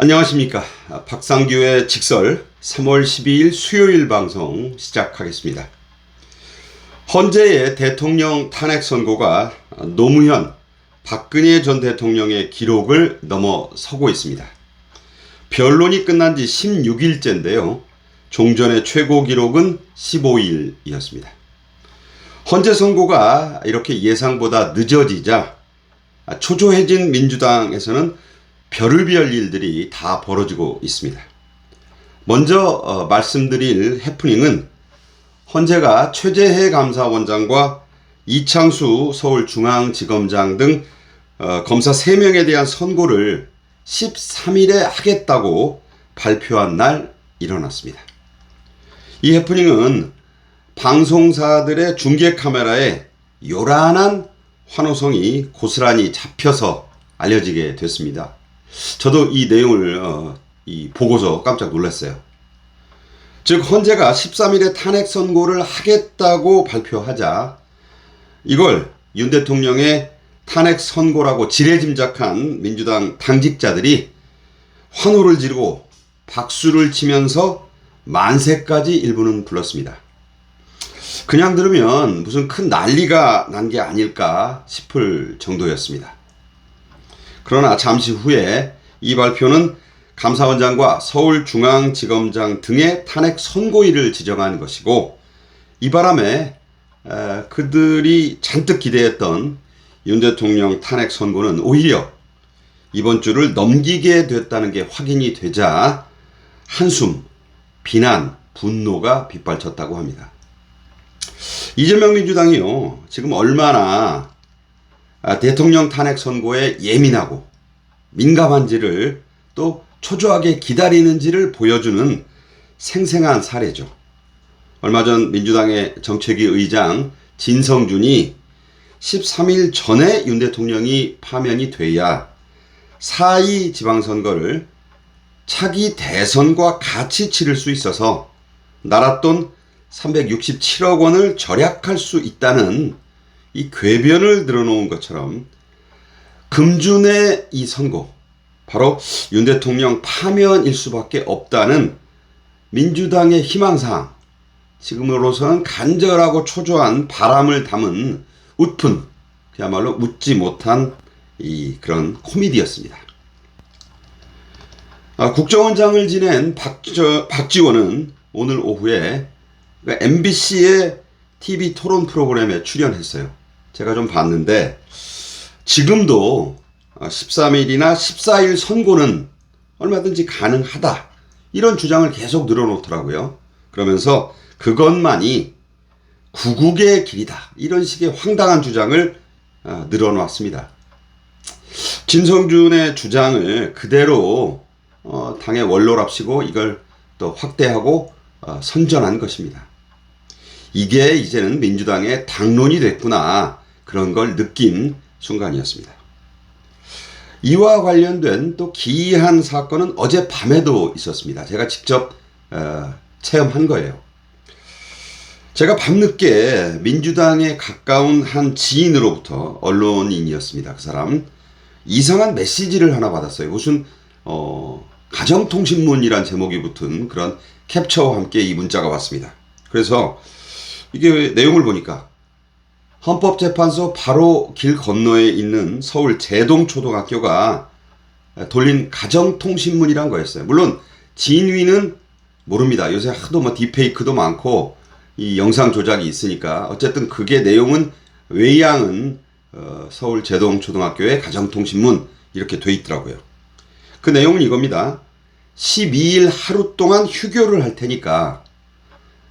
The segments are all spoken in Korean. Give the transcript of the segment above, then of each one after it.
안녕하십니까. 박상규의 직설 3월 12일 수요일 방송 시작하겠습니다. 헌재의 대통령 탄핵 선고가 노무현, 박근혜 전 대통령의 기록을 넘어서고 있습니다. 변론이 끝난 지 16일째인데요. 종전의 최고 기록은 15일이었습니다. 헌재 선고가 이렇게 예상보다 늦어지자 초조해진 민주당에서는 별의별 일들이 다 벌어지고 있습니다. 먼저 말씀드릴 해프닝은 헌재가 최재해 감사원장과 이창수 서울중앙지검장 등 검사 3명에 대한 선고를 13일에 하겠다고 발표한 날 일어났습니다. 이 해프닝은 방송사들의 중계 카메라에 요란한 환호성이 고스란히 잡혀서 알려지게 됐습니다. 저도 이 내용을 보고서 깜짝 놀랐어요. 즉 헌재가 13일에 탄핵 선고를 하겠다고 발표하자 이걸 윤 대통령의 탄핵 선고라고 지레짐작한 민주당 당직자들이 환호를 지르고 박수를 치면서 만세까지 일부는 불렀습니다. 그냥 들으면 무슨 큰 난리가 난 게 아닐까 싶을 정도였습니다. 그러나 잠시 후에 이 발표는 감사원장과 서울중앙지검장 등의 탄핵 선고일을 지정한 것이고, 이 바람에 그들이 잔뜩 기대했던 윤 대통령 탄핵 선고는 오히려 이번 주를 넘기게 됐다는 게 확인이 되자 한숨, 비난, 분노가 빗발쳤다고 합니다. 이재명 민주당이요, 지금 얼마나 대통령 탄핵 선고에 예민하고 민감한지를 또 초조하게 기다리는지를 보여주는 생생한 사례죠. 얼마 전 민주당의 정책위 의장 진성준이 13일 전에 윤 대통령이 파면이 돼야 4.2 지방선거를 차기 대선과 같이 치를 수 있어서 나라 돈 367억 원을 절약할 수 있다는 이 궤변을 늘어놓은 것처럼 금준의 이 선고, 바로 윤 대통령 파면일 수밖에 없다는 민주당의 희망사항, 지금으로서는 간절하고 초조한 바람을 담은 웃픈, 그야말로 웃지 못한 그런 코미디였습니다. 국정원장을 지낸 박지원은 오늘 오후에 MBC의 TV 토론 프로그램에 출연했어요. 제가 좀 봤는데 지금도 13일이나 14일 선고는 얼마든지 가능하다, 이런 주장을 계속 늘어놓더라고요. 그러면서 그것만이 구국의 길이다, 이런 식의 황당한 주장을 늘어놓았습니다. 진성준의 주장을 그대로 당의 원로랍시고 이걸 또 확대하고 선전한 것입니다. 이게 이제는 민주당의 당론이 됐구나, 그런 걸 느낀 순간이었습니다. 이와 관련된 또 기이한 사건은 어젯밤에도 있었습니다. 제가 직접 체험한 거예요. 제가 밤늦게 민주당에 가까운 한 지인으로부터, 언론인이었습니다. 그 사람 이상한 메시지를 하나 받았어요. 무슨 가정통신문이란 제목이 붙은 그런 캡처와 함께 이 문자가 왔습니다. 그래서 이게 내용을 보니까 헌법재판소 바로 길 건너에 있는 서울 제동초등학교가 돌린 가정통신문이란 거였어요. 물론 진위는 모릅니다. 요새 하도 딥페이크도 많고 이 영상 조작이 있으니까 어쨌든 그게 내용은 외양은 서울 제동초등학교의 가정통신문 이렇게 돼 있더라고요. 그 내용은 이겁니다. 12일 하루 동안 휴교를 할 테니까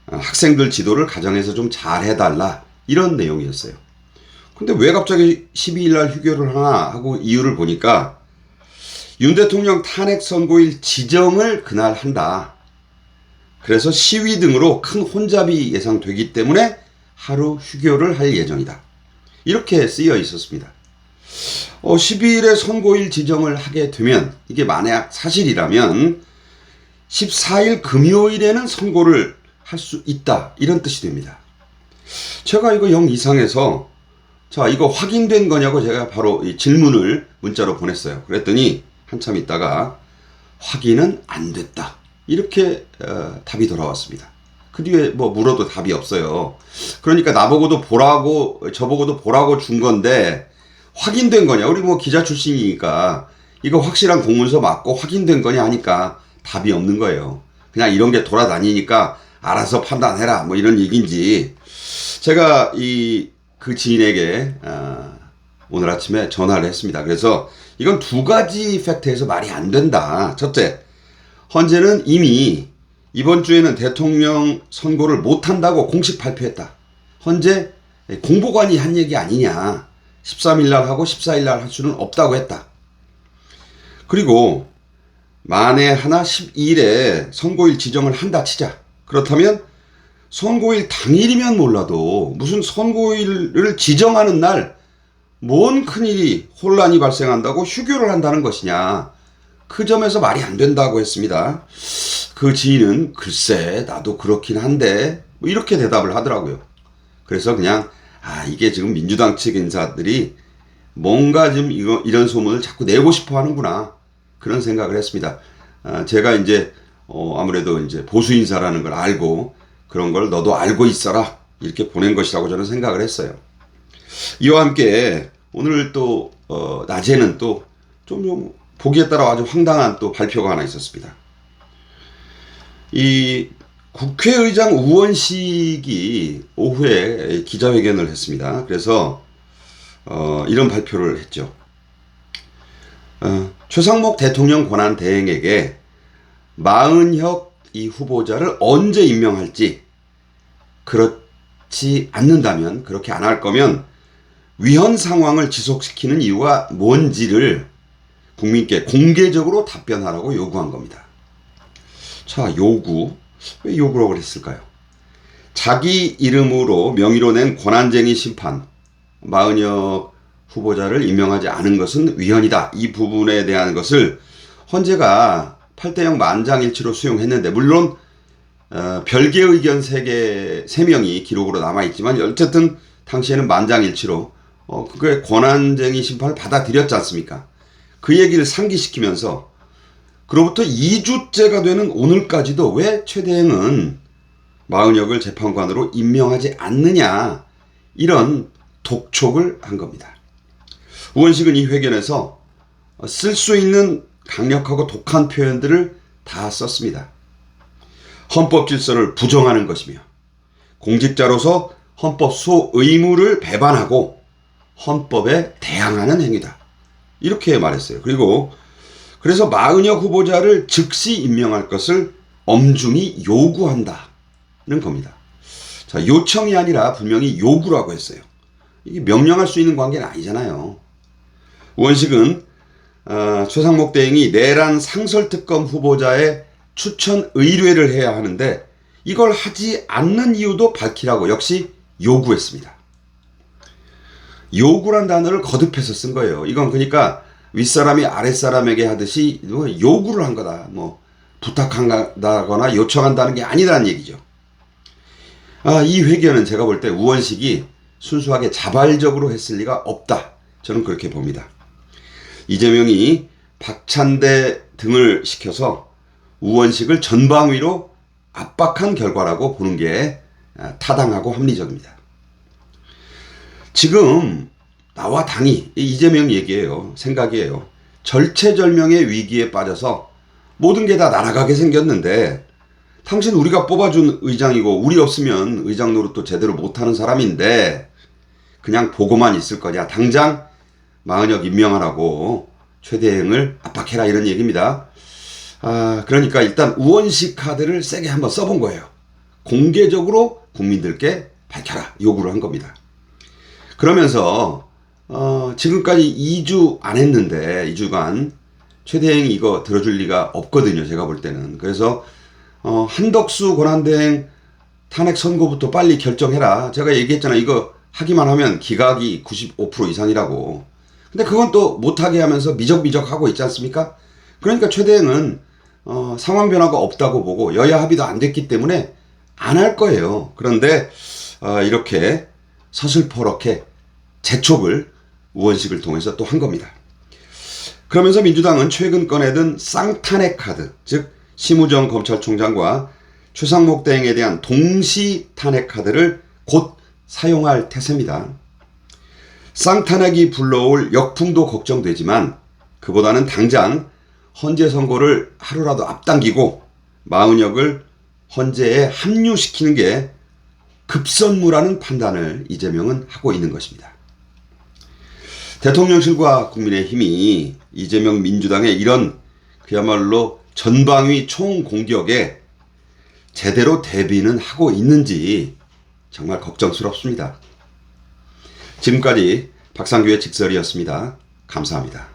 학생들 지도를 가정에서 좀 잘 해달라, 이런 내용이었어요. 근데 왜 갑자기 12일 날 휴교를 하나 하고 이유를 보니까 윤 대통령 탄핵 선고일 지정을 그날 한다. 그래서 시위 등으로 큰 혼잡이 예상되기 때문에 하루 휴교를 할 예정이다, 이렇게 쓰여 있었습니다. 12일에 선고일 지정을 하게 되면, 이게 만약 사실이라면 14일 금요일에는 선고를 할 수 있다, 이런 뜻이 됩니다. 제가 이거 영 이상해서 자, 이거 확인된 거냐고 제가 바로 이 질문을 문자로 보냈어요. 그랬더니 한참 있다가 확인은 안 됐다. 이렇게 답이 돌아왔습니다. 그 뒤에 뭐 물어도 답이 없어요. 그러니까 나보고도 보라고, 저보고도 보라고 준 건데 확인된 거냐? 우리 뭐 기자 출신이니까 이거 확실한 공문서 맞고 확인된 거냐 하니까 답이 없는 거예요. 그냥 이런 게 돌아다니니까 알아서 판단해라 뭐 이런 얘기인지. 제가 그 지인에게 오늘 아침에 전화를 했습니다. 그래서 이건 두 가지 팩트에서 말이 안 된다. 첫째, 헌재는 이미 이번 주에는 대통령 선고를 못한다고 공식 발표했다. 헌재 공보관이 한 얘기 아니냐. 13일 날 하고 14일 날 할 수는 없다고 했다. 그리고 만에 하나 12일에 선고일 지정을 한다 치자. 그렇다면 선고일 당일이면 몰라도 무슨 선고일을 지정하는 날 뭔 큰일이 혼란이 발생한다고 휴교를 한다는 것이냐. 그 점에서 말이 안 된다고 했습니다. 그 지인은 글쎄 나도 그렇긴 한데 뭐 이렇게 대답을 하더라고요. 그래서 그냥 이게 지금 민주당 측 인사들이 뭔가 좀 이런 소문을 자꾸 내고 싶어 하는구나. 그런 생각을 했습니다. 제가 이제 아무래도 이제 보수 인사라는 걸 알고 그런 걸 너도 알고 있어라 이렇게 보낸 것이라고 저는 생각을 했어요. 이와 함께 오늘 또 낮에는 또 좀 보기에 따라 아주 황당한 또 발표가 하나 있었습니다. 이 국회의장 우원식이 오후에 기자회견을 했습니다. 그래서 이런 발표를 했죠. 최상목 대통령 권한 대행에게 마은혁 이 후보자를 언제 임명할지, 그렇지 않는다면, 그렇게 안 할 거면 위헌 상황을 지속시키는 이유가 뭔지를 국민께 공개적으로 답변하라고 요구한 겁니다. 자, 왜 요구라고 했을까요? 자기 이름으로 명의로 낸 권한쟁의 심판, 마은혁 후보자를 임명하지 않은 것은 위헌이다. 이 부분에 대한 것을 헌재가 8대0 만장일치로 수용했는데, 물론 별개 의견 3명이 기록으로 남아있지만 어쨌든 당시에는 만장일치로 그게 권한쟁의 심판을 받아들였지 않습니까? 그 얘기를 상기시키면서 그로부터 2주째가 되는 오늘까지도 왜 최 대행은 마은혁을 재판관으로 임명하지 않느냐, 이런 독촉을 한 겁니다. 우원식은 이 회견에서 쓸 수 있는 강력하고 독한 표현들을 다 썼습니다. 헌법 질서를 부정하는 것이며 공직자로서 헌법 수호 의무를 배반하고 헌법에 대항하는 행위다. 이렇게 말했어요. 그래서 마은혁 후보자를 즉시 임명할 것을 엄중히 요구한다는 겁니다. 자, 요청이 아니라 분명히 요구라고 했어요. 이게 명령할 수 있는 관계는 아니잖아요. 우원식은 최상목 대행이 내란 상설특검 후보자의 추천 의뢰를 해야 하는데 이걸 하지 않는 이유도 밝히라고 역시 요구했습니다. 요구란 단어를 거듭해서 쓴 거예요. 이건 그러니까 윗사람이 아랫사람에게 하듯이 요구를 한 거다. 뭐 부탁한다거나 요청한다는 게 아니라는 얘기죠. 이 회견은 제가 볼 때 우원식이 순수하게 자발적으로 했을 리가 없다. 저는 그렇게 봅니다. 이재명이 박찬대 등을 시켜서 우원식을 전방위로 압박한 결과라고 보는 게 타당하고 합리적입니다. 지금 나와 당이, 이재명 얘기예요. 생각이에요. 절체절명의 위기에 빠져서 모든 게 다 날아가게 생겼는데 당신 우리가 뽑아준 의장이고 우리 없으면 의장 노릇도 제대로 못하는 사람인데 그냥 보고만 있을 거냐. 당장 마은혁 임명하라고 최 대행을 압박해라, 이런 얘기입니다. 그러니까 일단 우원식 카드를 세게 한번 써본 거예요. 공개적으로 국민들께 밝혀라, 요구를 한 겁니다. 그러면서 지금까지 2주 안 했는데 2주간 최 대행이 이거 들어줄 리가 없거든요. 제가 볼 때는. 그래서 한덕수 권한대행 탄핵 선고부터 빨리 결정해라. 제가 얘기했잖아요. 이거 하기만 하면 기각이 95% 이상이라고. 근데 그건 또 못하게 하면서 미적미적 하고 있지 않습니까? 그러니까 최 대행은 상황 변화가 없다고 보고 여야 합의도 안 됐기 때문에 안 할 거예요. 그런데 이렇게 서슬퍼렇게 재촉을 우원식을 통해서 또 한 겁니다. 그러면서 민주당은 최근 꺼내든 쌍탄핵 카드, 즉 심우정 검찰총장과 최상목 대행에 대한 동시 탄핵 카드를 곧 사용할 태세입니다. 쌍탄핵이 불러올 역풍도 걱정되지만 그보다는 당장 헌재 선고를 하루라도 앞당기고 마은혁을 헌재에 합류시키는 게 급선무라는 판단을 이재명은 하고 있는 것입니다. 대통령실과 국민의힘이 이재명 민주당의 이런 그야말로 전방위 총공격에 제대로 대비는 하고 있는지 정말 걱정스럽습니다. 지금까지 박상규의 직설이었습니다. 감사합니다.